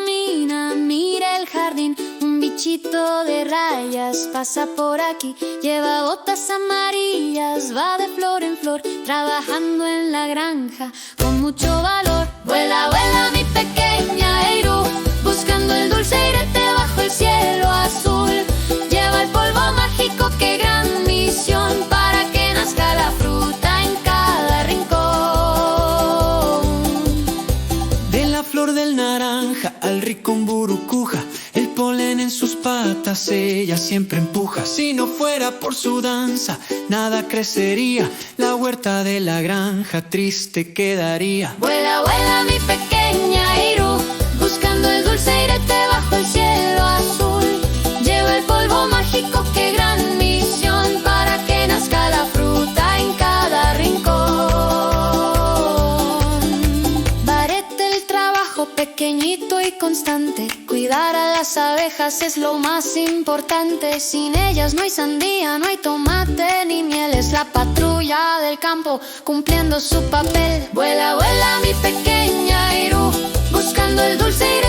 camina, mira el jardín. Un bichito de rayas pasa por aquí. Lleva botas amarillas, va de flor en flor, trabajando en la granja con mucho valor. Vuela, vuela mi pequeña Eirú, buscando el dulce irete bajo el cielo azul. Lleva el polvo mágico, qué gran misión, para que nazca la fruta en cada rincón. De la flor del naranja al rincón burucuja, el polen en sus patas ella siempre empuja. Si no fuera por su danza, nada crecería, la huerta de la granja triste quedaría. Vuela, vuela mi pequeña Eirú, buscando el dulce irete bajo el cielo azul. Lleva el polvo mágico, qué gran misión, para que nazca la fruta en cada rincón. Barete el trabajo pequeñito y constante, cuidar a las abejas es lo más importante. Sin ellas no hay sandía, no hay tomate ni miel. Es la patrulla del campo cumpliendo su papel. Vuela, vuela mi pequeña Eirú, buscando el dulce irete